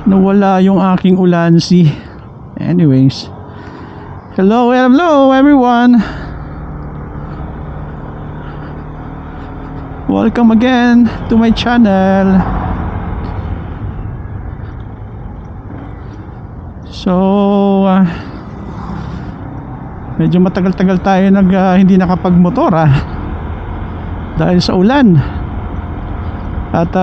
Nawala yung aking ulansi. Anyways, hello everyone. Welcome again to my channel. So medyo matagal-tagal tayo hindi nakapagmotor dahil sa ulan. At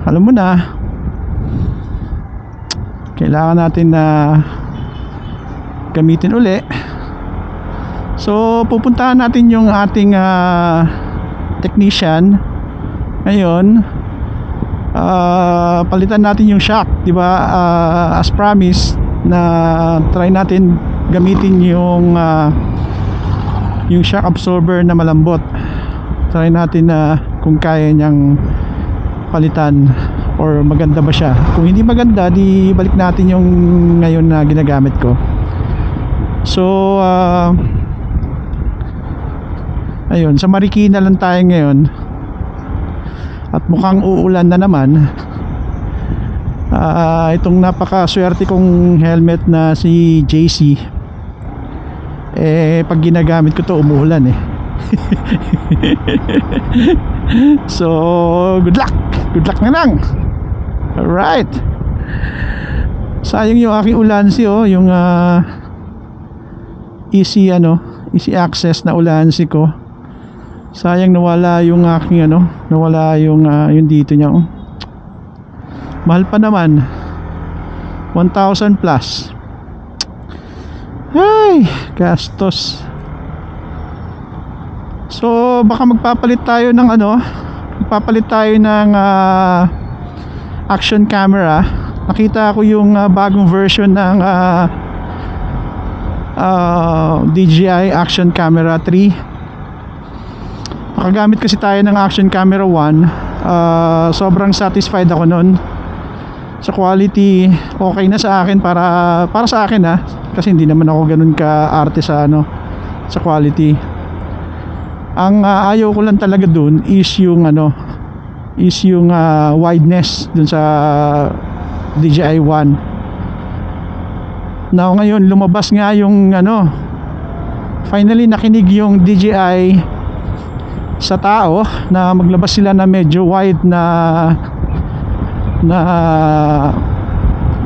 alam mo na, kailangan natin na gamitin uli. So pupuntahan natin yung ating technician ngayon. Palitan natin yung shock, di ba? As promised na try natin gamitin yung shock absorber na malambot. Try natin na kung kaya niyang palitan or maganda ba siya. Kung hindi maganda, di balik natin yung ngayon na ginagamit ko. So ayun, sa Marikina lang tayo ngayon at mukhang uulan na naman. Itong napakaswerte kong helmet na si JC, pag ginagamit ko to umuulan So good luck na lang. Alright, sayang yung aking ulansi, yung easy access na ulansi ko. Sayang nawala yung aking nawala yung dito niya. Mahal pa naman, 1,000 plus. Ay, gastos. So baka magpapalit tayo ng action camera. Nakita ko yung bagong version ng DJI Action Camera 3. Nakagamit kasi tayo ng Action Camera 1. Sobrang satisfied ako nun sa quality. Okay na sa akin, para sa akin kasi hindi naman ako ganun ka-arte sa sa quality. Ang ayaw ko lang talaga dun is yung wideness dun sa DJI 1. Now ngayon lumabas nga yung finally nakinig yung DJI sa tao na maglabas sila na medyo wide na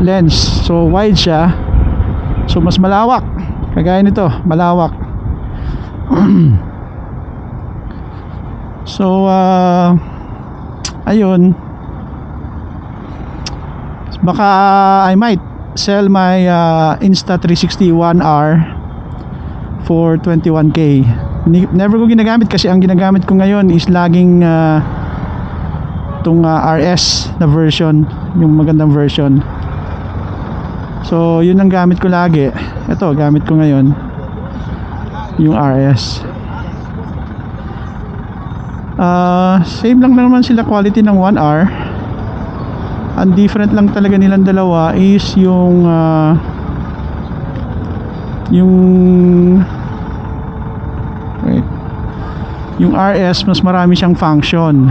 lens. So wide siya, so mas malawak, kagaya nito, malawak. So ayun, baka I might sell my Insta360 1R for 21k. Never ko ginagamit kasi ang ginagamit ko ngayon is laging itong RS na version, yung magandang version. So yun ang gamit ko lagi. Ito gamit ko ngayon, yung RS. Same lang naman sila quality ng 1R. Ang different lang talaga nilang dalawa is yung RS mas marami siyang function.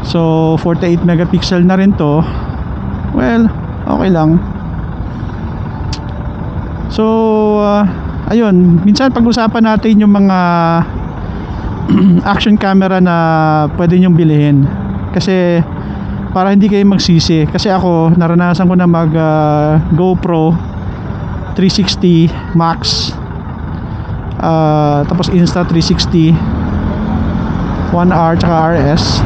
So 48 megapixel na rin to. Well, okay lang. So ayun, minsan pag-usapan natin yung mga action camera na pwede nyong bilhin, kasi para hindi kayo magsisi. Kasi ako, naranasan ko na mag GoPro 360 Max, tapos Insta360 1R tsaka RS.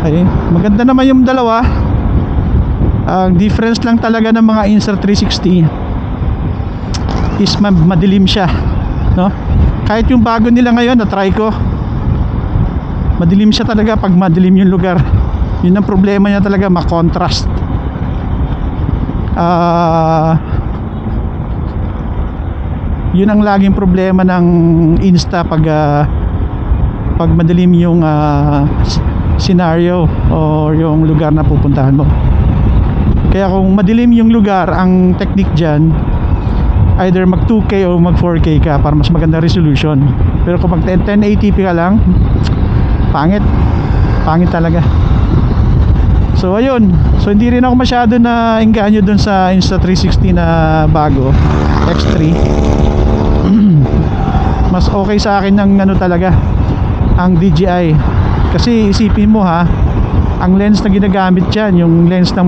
Ay, maganda naman yung dalawa. Ang difference lang talaga ng mga Insta360 is madilim siya, kahit yung bago nila ngayon na try ko, madilim siya talaga pag madilim yung lugar. Yun ang problema niya talaga, ma-contrast. Yun ang laging problema ng Insta pag madilim yung scenario or yung lugar na pupuntahan mo. Kaya kung madilim yung lugar, ang technique dyan, either mag 2K o mag 4K ka para mas maganda resolution. Pero kung mag 1080p ka lang, pangit. Pangit talaga. So ayun, so hindi rin ako masyado na engganyo dun sa Insta360 na bago X3. Mas okay sa akin ng ano talaga, ang DJI. Kasi isipin mo ha, ang lens na ginagamit dyan, yung lens ng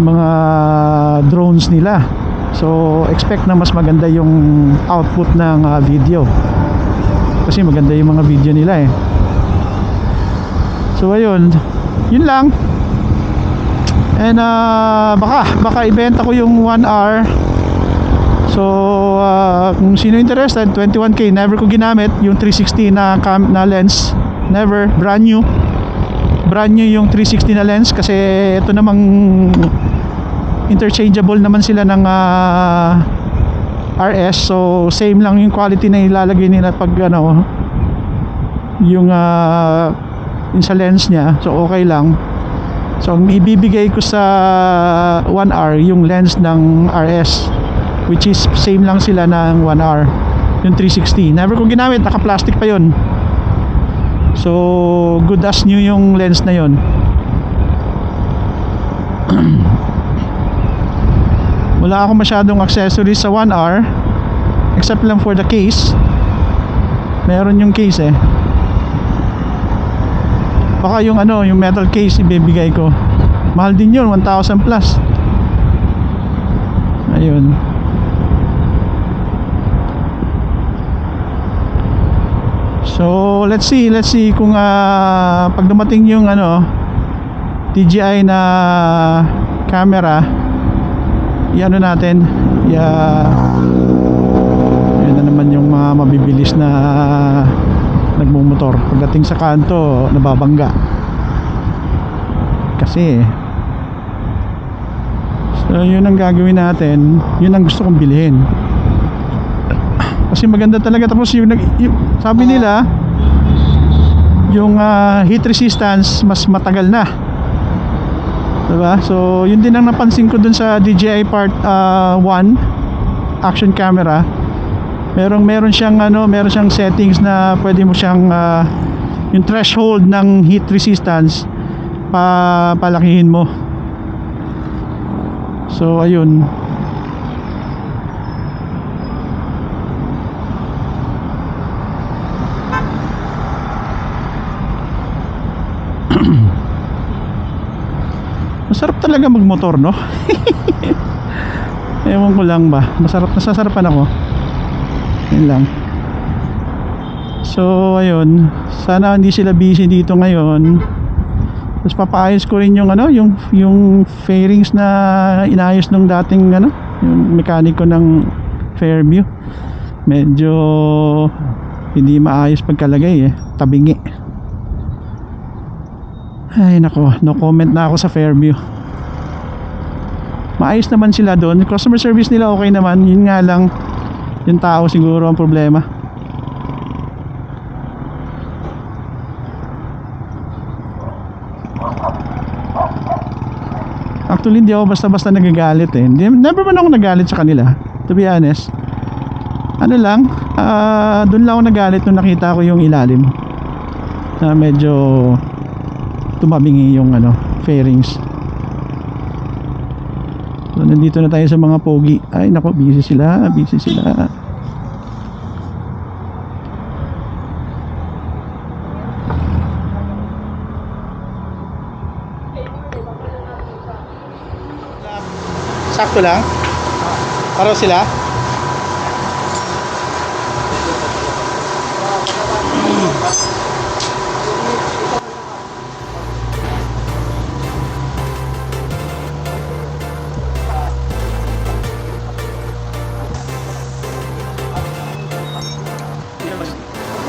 mga drones nila. So expect na mas maganda yung output ng video, kasi maganda yung mga video nila eh. So ayun, yun lang. And baka ibenta ko yung 1R. So kung sino interested, 21k, never ko ginamit yung 360 na lens. Never, brand new yung 360 na lens. Kasi ito namang interchangeable naman sila ng RS. So same lang yung quality na ilalagay nila pag ano, yung sa lens nya. So okay lang. So ang ibibigay ko sa 1R yung lens ng RS, which is same lang sila ng 1R, yung 360. Never ko ginamit, naka plastic pa yon. So good as new yung lens na yon. Wala ako masyadong accessories sa 1R except lang for the case. Meron yung case eh. Baka yung ano, yung metal case ibibigay ko. Mahal din yun, 1,000 plus. Ayun. So let's see kung pag dumating yung ano DJI na camera, i-ano natin, yun na naman yung mga mabibilis na nagmumotor. Pagdating sa kanto, nababangga kasi. So yun ang gagawin natin, yun ang gusto kong bilhin kasi maganda talaga. Tapos yung sabi nila yung heat resistance mas matagal na, diba? So yun din ang napansin ko dun sa DJI Part 1 action camera. Meron siyang ano, meron siyang settings na pwede mo siyang yung threshold ng heat resistance palakihin mo. So ayun. Masarap talaga magmotor, no? Ewan ko lang ba, nasasarapan ako. Yun lang. So ayun, sana hindi sila busy dito ngayon. Tapos papaayos ko rin yung ano, yung fairings na inayos nung dating ano, yung mekaniko ng Fairview. Medyo hindi maayos pagkalagay eh, tabingi. Ay nako, no comment na ako sa Fairview. Maayos naman sila doon, customer service nila okay naman. Yun nga lang, yung tao siguro ang problema. Actually hindi ako basta-basta nagagalit eh. Never man ako nagalit sa kanila, to be honest. Ano lang, doon lang ako nagalit nung nakita ko yung ilalim na medyo tumabingi yung ano, fairings. So nandito na tayo sa mga pogi. Ay nako, busy sila. Sakto lang? Pareho sila?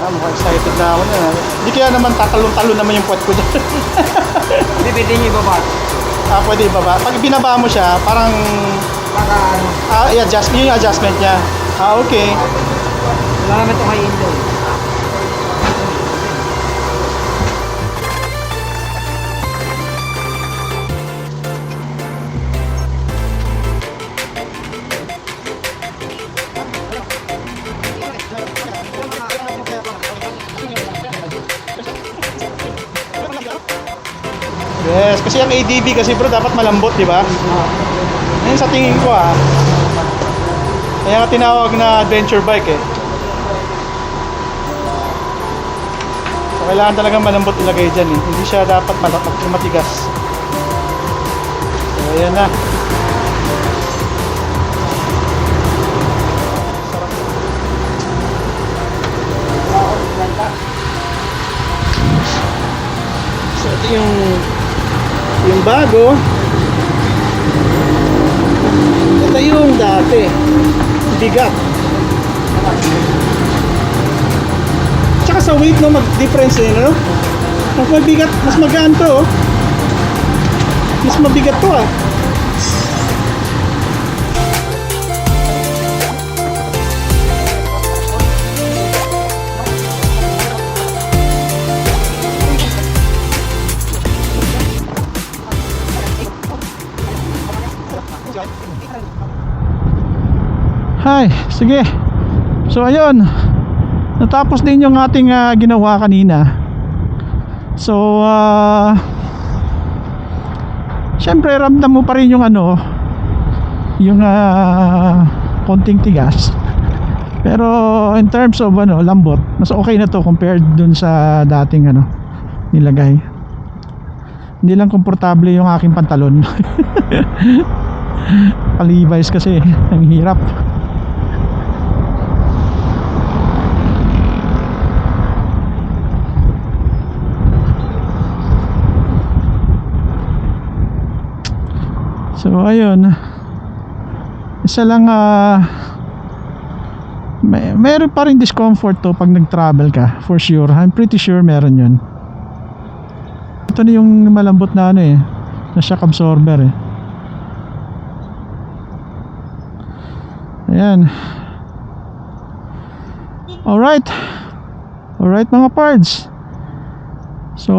Mukhang excited na ako na. Hindi kaya naman tatalon-talon naman yung puwet ko dyan. Hindi, pwede nyo ibaba. Pwede ibaba. Pag binaba mo siya, parang Baka ano, i-adjust, yung adjustment niya. Okay. wala naman ito kay Indoy. Kasi ang ADB kasi bro, dapat malambot, di ba? Ngayon sa tingin ko kaya nga tinawag na adventure bike eh. So kailangan talagang malambot ilagay dyan eh. Hindi siya dapat matigas. So ayan na. So ito yung bago. Ito yung dati. Bigat. Tsaka sa weight no, mag-difference din, no? Mas mabigat, mas magaan to, oh. Mas mabigat to, ah. Hi, sige. So ayun, natapos din yung ating ginawa kanina. So syempre ramdam mo pa rin yung yung konting tigas. Pero in terms of lambot, mas okay na to compared dun sa dating nilagay. Hindi lang komportable yung aking pantalon. Levi's kasi ang hirap. So ayun, isa lang meron pa rin discomfort to pag nag-travel ka, for sure. I'm pretty sure meron yun. Ito na yung malambot na na shock absorber eh. Ayan. Alright mga pards. So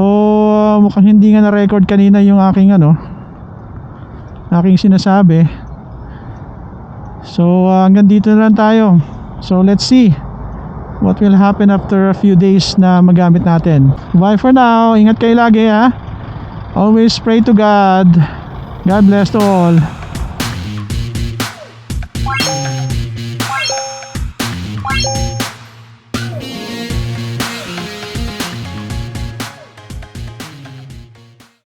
mukhang hindi nga na-record kanina yung aking aking sinasabi. So hanggang dito na lang tayo. So let's see what will happen after a few days na magamit natin. Bye for now. Ingat kayo lagi ha. Always pray to God. God bless to all.